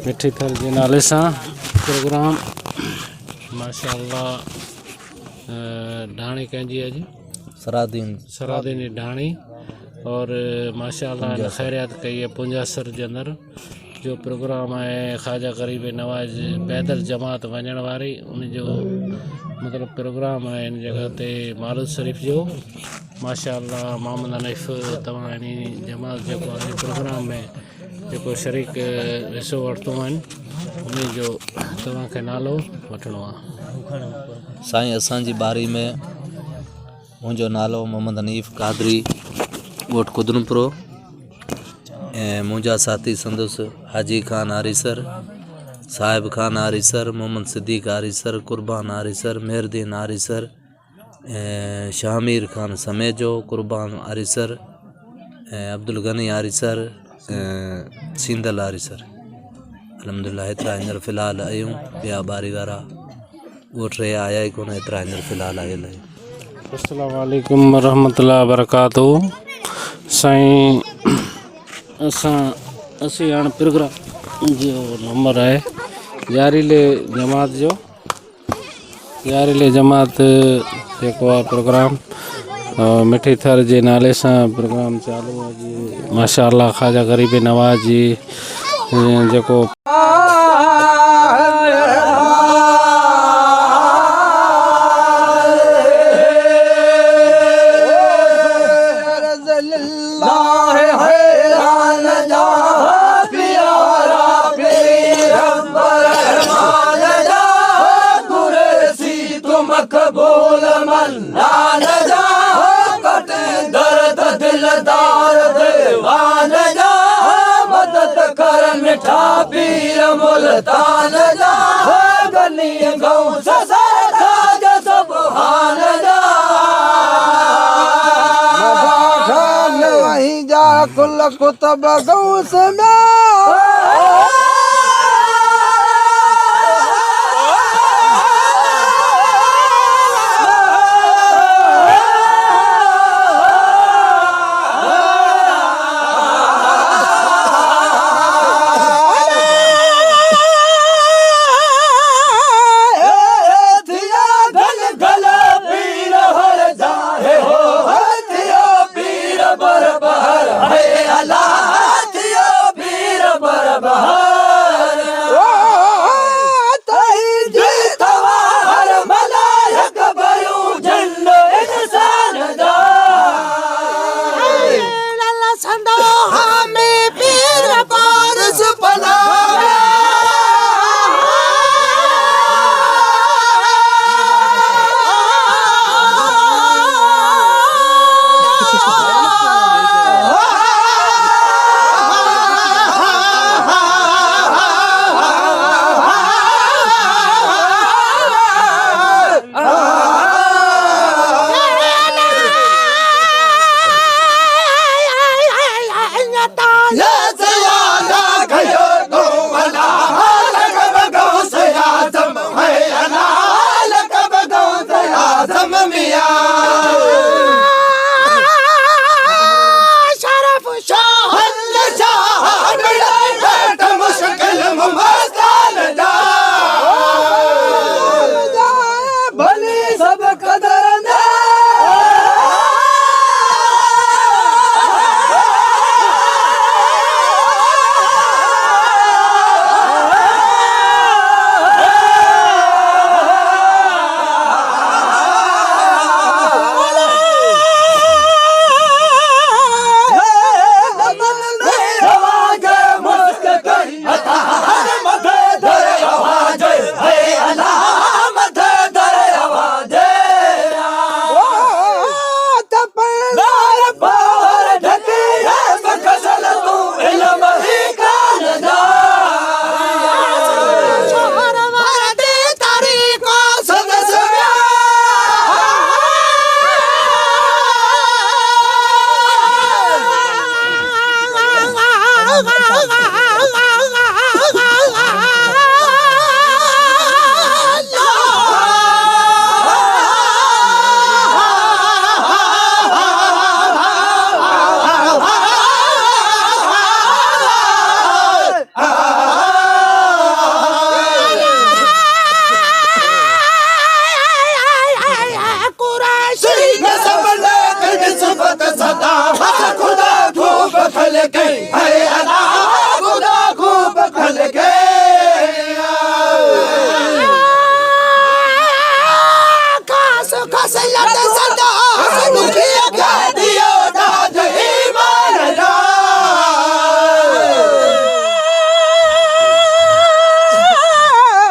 मिठी थर जे नाले सां प्रोग्राम माशाअल्लाह ढाणी कंहिंजी अॼु सरादीन ढाणी और माशाअल्लाह ने खैरियत कई है पुंजासर जे अंदर जो प्रोग्राम है ख्वाजा गरीब नवाज पैदल जमात वञण वारी उन जो मतलब प्रोग्राम है इन जगह ते मारूद शरीफ जो माशाअल्लाह मोहम्मद हनीफ तव्हां इन जमात जेको आहे प्रोग्राम में जेको शरीक हिसो वरितो आहिनि उन जो तव्हांखे नालो वठिणो आहे। साईं असांजी बारी में मुंहिंजो नालो मोहम्मद हनीफ कादरी ॻोठ कुदनपुरो ऐं मुंहिंजा साथी संदुसि हाजी खान आरिसर साहिब खान आरिसर मोहम्मद सिद्दीक आरिसर कुर्बान आरिसर मेहरदीन आरिसर ऐं शामीर खान समेजो कुर्बान आरिसर ऐं अब्दुल गनी आरिसर ऐं सींदल आरिसर अलहमदिल्ला हेतिरा हींअर फ़िलहाल आहियूं ॿिया ॿारी वारा ॻोठ रहिया आया ई कोन हेतिरा हींअर फ़िलहाल आयल आहियूं। अस्सलाम वालेकुम रहमतुल्लाह बरकातहू। साईं असी हाणे प्रोग्राम जो नंबर है यारीले जमात जेको आहे प्रोग्राम मिठी थर जे नाले सां प्रोग्राम चालू आहे जी माशाअल्लाह ख्वाजा गरीब नवाज जी जेको मिठा पीर मुल्तान जा गनी गौ ससर ताज सुभान जा खान वही जा कुल कुतब गौस में सैयद सरदार दुखिया कह दियो दाद ईमान ला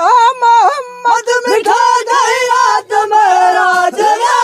मोहम्मद मिठा गई रात मेरा जला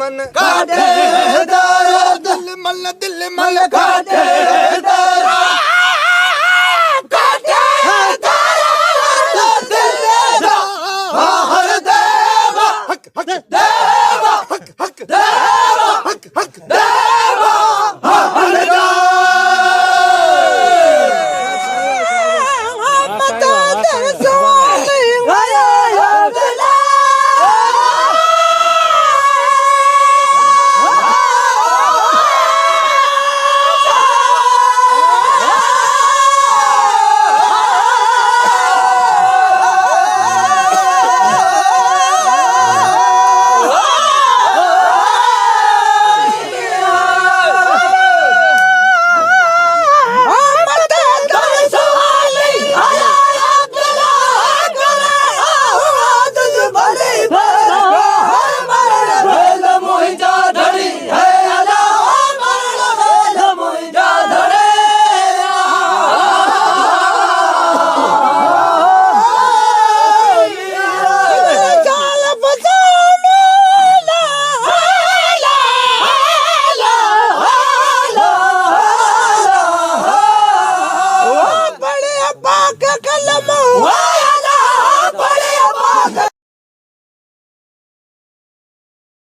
मन काटे दारो दिल मल काटे